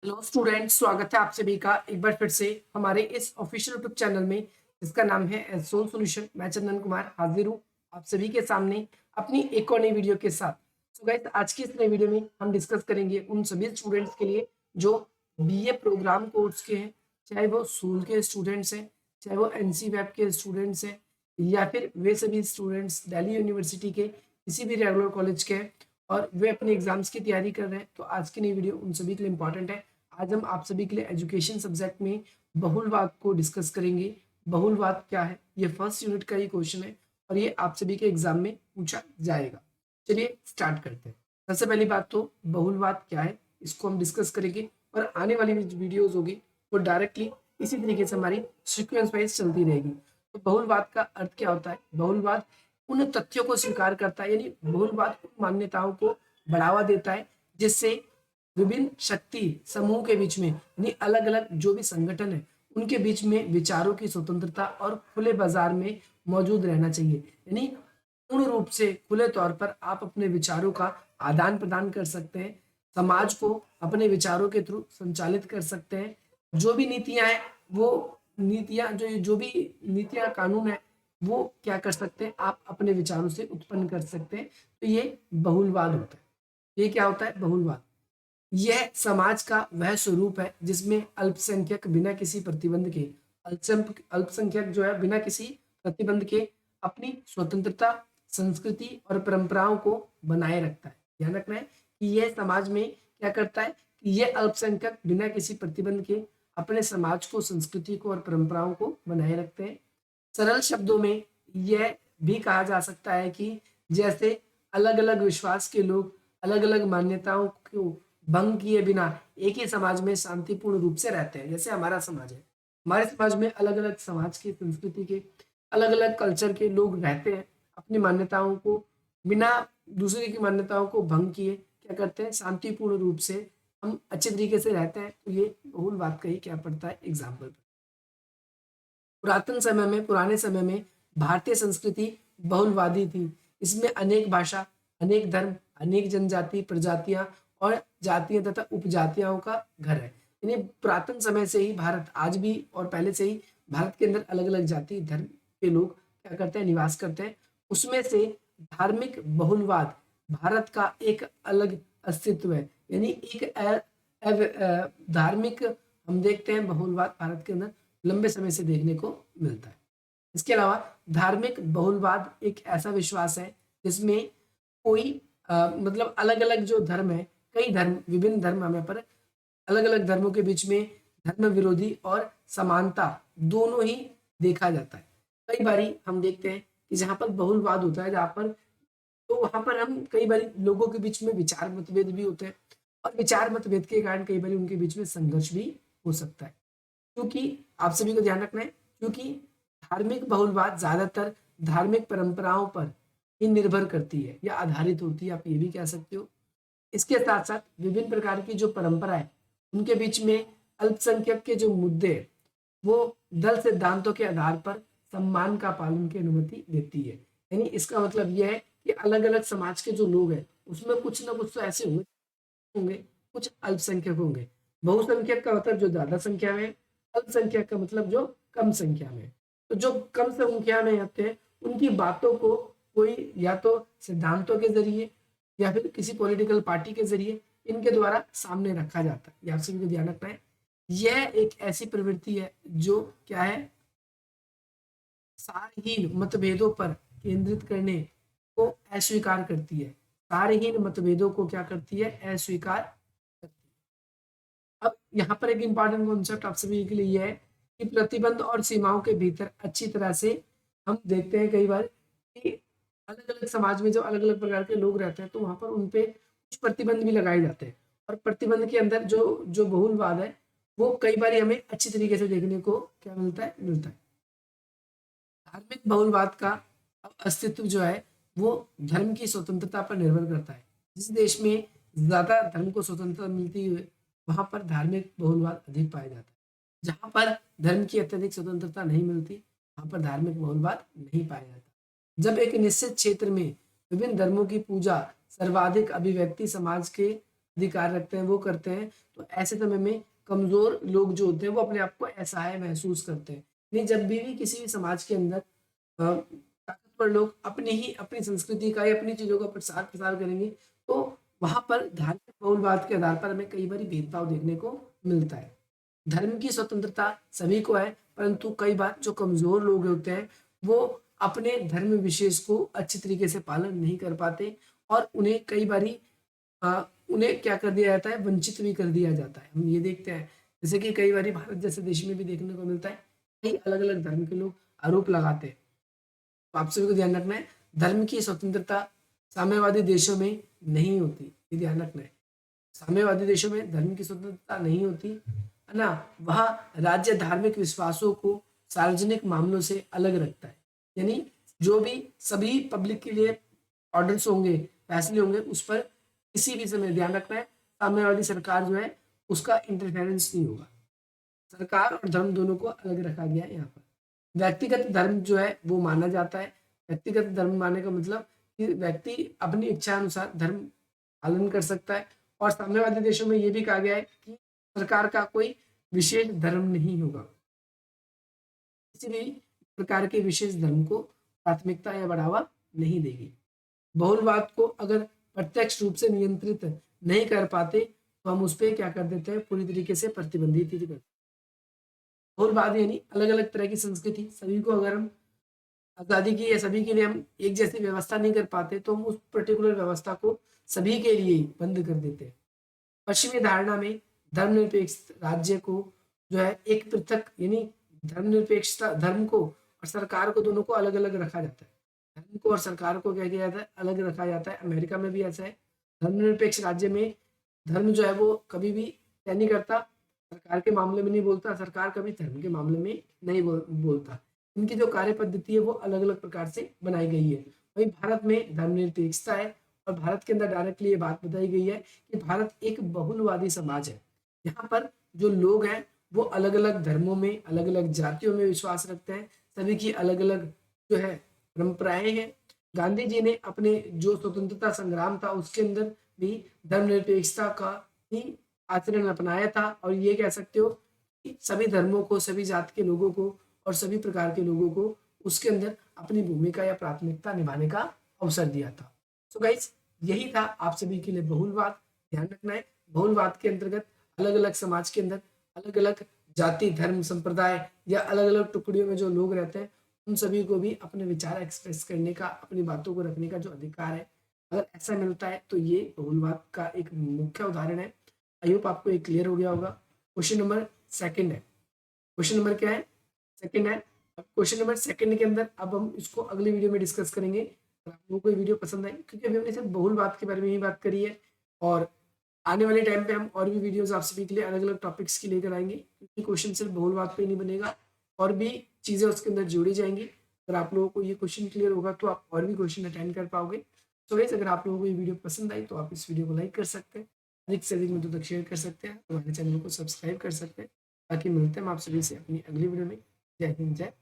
Hello students, स्वागत है आप सभी का एक बार फिर से हमारे इस ऑफिशियल यूट्यूब चैनल में जिसका नाम है एसोल सॉल्यूशन। मैं चंदन कुमार हाजिर हूँ आप सभी के सामने अपनी एक और नई वीडियो के साथ। सो गाइस, आज की इस नई वीडियो में हम डिस्कस करेंगे उन सभी स्टूडेंट्स के लिए जो बीए प्रोग्राम कोर्स के हैं, चाहे वो सूल के स्टूडेंट्स हैं, चाहे वो एनसी वेब के स्टूडेंट्स हैं, या फिर वे सभी स्टूडेंट्स दिल्ली यूनिवर्सिटी के किसी भी रेगुलर कॉलेज के हैं और वे अपने एग्जाम्स की तैयारी कर रहे हैं। तो आज की नई वीडियो उन सभी के लिए इंपॉर्टेंट है। आज हम आप सभी के लिए एजुकेशन सब्जेक्ट में बहुलवाद को डिस्कस करेंगे। बहुलवाद क्या है, ये फर्स्ट यूनिट का ही क्वेश्चन है और ये आप सभी के एग्जाम में पूछा जाएगा। चलिए स्टार्ट करते हैं। सबसे पहली बात तो बहुलवाद क्या है इसको हम डिस्कस करेंगे और आने वाली वीडियोज होगी वो डायरेक्टली इसी तरीके से हमारी सीक्वेंस वाइज चलती रहेगी। तो बहुलवाद का अर्थ क्या होता है? बहुलवाद उन तथ्यों को स्वीकार करता है, यानी बहुलवाद उन मान्यताओं को बढ़ावा देता है जिससे विभिन्न शक्ति समूह के बीच में, यानी अलग अलग जो भी संगठन है उनके बीच में विचारों की स्वतंत्रता और खुले बाजार में मौजूद रहना चाहिए। यानी पूर्ण रूप से खुले तौर पर आप अपने विचारों का आदान प्रदान कर सकते हैं, समाज को अपने विचारों के थ्रू संचालित कर सकते हैं। जो भी नीतियां हैं वो नीतियां जो जो भी नीतियां कानून है वो क्या कर सकते हैं, आप अपने विचारों से उत्पन्न कर सकते हैं। तो ये बहुलवाद होता है। ये क्या होता है? बहुलवाद। यह समाज का वह स्वरूप है जिसमें अल्पसंख्यक बिना किसी प्रतिबंध के अल्पसंख्यक जो है बिना किसी प्रतिबंध के अपनी स्वतंत्रता, संस्कृति और परंपराओं को बनाए रखता है। ध्यान रखना है कि यह समाज में क्या करता है कि यह अल्पसंख्यक बिना किसी प्रतिबंध के अपने समाज को, संस्कृति को और परंपराओं को बनाए रखते हैं। सरल शब्दों में यह भी कहा जा सकता है कि जैसे अलग अलग विश्वास के लोग अलग अलग मान्यताओं को भंग किए बिना एक ही समाज में शांतिपूर्ण रूप से रहते हैं। जैसे हमारा समाज है, हमारे समाज में अलग अलग समाज के, संस्कृति के, अलग अलग कल्चर के लोग रहते हैं। अपनी मान्यताओं को बिना दूसरे की मान्यताओं को भंग किए क्या करते हैं, शांतिपूर्ण रूप से हम अच्छे तरीके से रहते हैं। तो ये बहुलवाद का ही क्या पड़ता है, एग्जाम्पल। पुराने समय में भारतीय संस्कृति बहुलवादी थी। इसमें अनेक भाषा, अनेक धर्म, अनेक जनजाति, प्रजातियां और जातियां तथा उपजातियों का घर है। यानी पुरातन समय से ही भारत, आज भी और पहले से ही भारत के अंदर अलग अलग जाति धर्म के लोग क्या करते हैं, निवास करते हैं। उसमें से धार्मिक बहुलवाद भारत का एक अलग अस्तित्व है। यानी एक धार्मिक हम देखते हैं बहुलवाद भारत के अंदर लंबे समय से देखने को मिलता है। इसके अलावा धार्मिक बहुलवाद एक ऐसा विश्वास है जिसमें कोई मतलब अलग अलग जो धर्म है, कई धर्म, विभिन्न धर्म हमें पर अलग अलग धर्मों के बीच में धर्म विरोधी और समानता दोनों ही देखा जाता है। कई बारी हम देखते हैं कि जहाँ पर बहुलवाद होता है, जहाँ पर तो वहां पर हम कई बारी लोगों के बीच में विचार मतभेद भी होते हैं और विचार मतभेद के कारण कई बारी उनके बीच में संघर्ष भी हो सकता है। क्योंकि आप सभी को ध्यान रखना है, क्योंकि धार्मिक बहुलवाद ज्यादातर धार्मिक परंपराओं पर ही निर्भर करती है या आधारित होती है, आप ये भी कह सकते हो। इसके साथ साथ विभिन्न प्रकार की जो परंपरा है उनके बीच में अल्पसंख्यक के जो मुद्दे हैं वो दल सिद्धांतों के आधार पर सम्मान का पालन की अनुमति देती है। यानी इसका मतलब यह है कि अलग अलग समाज के जो लोग हैं उसमें कुछ ना कुछ तो ऐसे होंगे, कुछ अल्पसंख्यक होंगे। बहुसंख्यक का मतलब जो ज्यादा संख्या में, अल्पसंख्यक का मतलब जो कम संख्या में। तो जो कम संख्या में होते हैं उनकी बातों को कोई या तो सिद्धांतों के जरिए या फिर किसी पॉलिटिकल पार्टी के जरिए इनके द्वारा सामने रखा जाता है। ये आप सभी को ध्यान रखना है। यह एक ऐसी प्रवृत्ति है जो क्या है, सारहीन मतभेदों पर केंद्रित करने को अस्वीकार करती है। सारहीन मतभेदों को क्या करती है, अस्वीकार करती है। अब यहाँ पर एक इंपॉर्टेंट कॉन्सेप्ट आप सभी के लिए यह है कि प्रतिबंध और सीमाओं के भीतर अच्छी तरह से हम देखते हैं कई बार कि अलग अलग समाज में जो अलग अलग प्रकार के लोग रहते हैं तो वहां पर उनपे कुछ प्रतिबंध भी लगाए जाते हैं और प्रतिबंध के अंदर जो जो बहुलवाद है वो कई बार हमें अच्छी तरीके से देखने को क्या मिलता है। धार्मिक बहुलवाद का अस्तित्व जो है वो धर्म की स्वतंत्रता पर निर्भर करता है। जिस देश में ज्यादा धर्म को स्वतंत्रता मिलती है वहां पर धार्मिक बहुलवाद अधिक पाया जाता है। जहां पर धर्म की अत्यधिक स्वतंत्रता नहीं मिलती वहां पर धार्मिक बहुलवाद नहीं पाया जाता। जब एक निश्चित क्षेत्र में विभिन्न धर्मों की पूजा सर्वाधिक अभिव्यक्ति समाज के अधिकार रखते हैं वो करते हैं, तो ऐसे समय में कमजोर लोग जो होते हैं वो अपने आप को असहाय महसूस करते हैं। नहीं, जब भी किसी भी समाज के अंदर ताकतवर लोग अपनी संस्कृति का या अपनी चीजों का प्रसार प्रसार करेंगे, तो वहां पर धार्मिक बहुलवाद के आधार पर हमें कई बार भेदभाव देखने को मिलता है। धर्म की स्वतंत्रता सभी को है, परंतु कई बार जो कमजोर लोग होते हैं वो अपने धर्म विशेष को अच्छी तरीके से पालन नहीं कर पाते, और उन्हें कई बारी उन्हें क्या कर दिया जाता है, वंचित भी कर दिया जाता है। हम ये देखते हैं, जैसे कि कई बारी भारत जैसे देश में भी देखने को मिलता है, कई अलग अलग धर्म के लोग आरोप लगाते हैं। तो आप सभी को ध्यान रखना है, धर्म की स्वतंत्रता साम्यवादी देशों में नहीं होती, ये ध्यान रखना है। साम्यवादी देशों में धर्म की स्वतंत्रता नहीं होती है ना, वहाँ राज्य धार्मिक विश्वासों को सार्वजनिक मामलों से अलग रखता है। यानी जो भी सभी पब्लिक के लिए ऑर्डर्स होंगे, फैसले होंगे, उस पर किसी भी समय ध्यान रखना है, साम्यवादी सरकार जो है उसका इंटरफेरेंस नहीं होगा। सरकार और धर्म दोनों को अलग रखा गया है यहाँ पर। व्यक्तिगत धर्म जो है वो माना जाता है। व्यक्तिगत धर्म मानने का मतलब कि व्यक्ति अपनी इच्छा अनुसार धर्म पालन कर सकता है, और साम्यवादी देशों में ये भी कहा गया है कि सरकार का कोई विशेष धर्म नहीं होगा, किसी भी प्रकार के विशेष धर्म को प्राथमिकता या बढ़ावा नहीं देगी। बहुलवाद को अगर प्रत्यक्ष रूप से नियंत्रित नहीं कर पाते तो हम उस पर क्या कर देते हैं, पूरी तरीके से प्रतिबंधित ही करते हैं। बहुलवाद यानी अलग अलग तरह की संस्कृति, सभी को अगर हम आज़ादी की या सभी के लिए हम एक जैसी व्यवस्था नहीं कर पाते तो हम उस पर्टिकुलर व्यवस्था को सभी के लिए ही बंद कर देते हैं। पश्चिमी धारणा में धर्मनिरपेक्ष राज्य को जो है एक पृथक, यानी धर्मनिरपेक्षता, धर्म को और सरकार को दोनों को अलग अलग रखा जाता है। धर्म को और सरकार को क्या किया जाता है, अलग रखा जाता है। अमेरिका में भी ऐसा है। धर्मनिरपेक्ष राज्य में धर्म जो है वो कभी भी क्या नहीं करता, सरकार के मामले में नहीं बोलता, सरकार कभी धर्म के मामले में नहीं बोलता। इनकी जो कार्य पद्धति है वो अलग अलग प्रकार से बनाई गई है। वहीं भारत में धर्मनिरपेक्षता है, और भारत के अंदर डायरेक्टली ये बात बताई गई है कि भारत एक बहुलवादी समाज है। यहाँ पर जो लोग हैं वो अलग अलग धर्मों में, अलग अलग जातियों में विश्वास रखते हैं। सभी की अलग अलग जो है परंपराएं हैं। गांधी जी ने अपने जो स्वतंत्रता संग्राम था उसके अंदर भी धर्मनिरपेक्षता का ही आचरण अपनाया था, और ये कह सकते हो कि सभी धर्मों को, सभी जाति के लोगों को और सभी प्रकार के लोगों को उसके अंदर अपनी भूमिका या प्राथमिकता निभाने का अवसर दिया था। सो गाइस, यही था आप सभी के लिए बहुलवाद। ध्यान रखना है, बहुलवाद के अंतर्गत अलग अलग समाज के अंदर अलग अलग जाति, धर्म, संप्रदाय या अलग अलग टुकड़ियों में जो लोग रहते हैं उन सभी को भी अपने विचार एक्सप्रेस करने का, अपनी बातों को रखने का जो अधिकार है, अगर ऐसा मिलता है तो ये बहुलवाद का एक मुख्य उदाहरण है। आई होप आपको ये क्लियर हो गया होगा। क्वेश्चन नंबर सेकंड है। क्वेश्चन नंबर क्या है, सेकंड है। अब क्वेश्चन नंबर सेकंड के अंदर अब हम इसको अगली वीडियो में डिस्कस करेंगे। अगर आप लोगों को ये वीडियो पसंद आई, क्योंकि अभी हमने सिर्फ बहुलवाद के बारे में ही बात करी है, और आने वाले टाइम पे हम और भी वीडियोस आप सभी के लिए अलग अलग टॉपिक्स की लेकर आएंगे, क्योंकि क्वेश्चन सिर्फ बहुलवाद पे ही नहीं बनेगा, और भी चीज़ें उसके अंदर जोड़ी जाएंगी। अगर आप लोगों को ये क्वेश्चन क्लियर होगा तो आप और भी क्वेश्चन अटेंड कर पाओगे। तो गाइस, अगर आप लोगों को ये वीडियो पसंद आई तो आप इस वीडियो को लाइक कर सकते हैं, अधिक से अधिक लोगों तक शेयर कर सकते हैं, हमारे चैनल को सब्सक्राइब कर सकते हैं, ताकि मिलते हैं हम आप सभी से अपनी अगली वीडियो में। जय हिंद, जय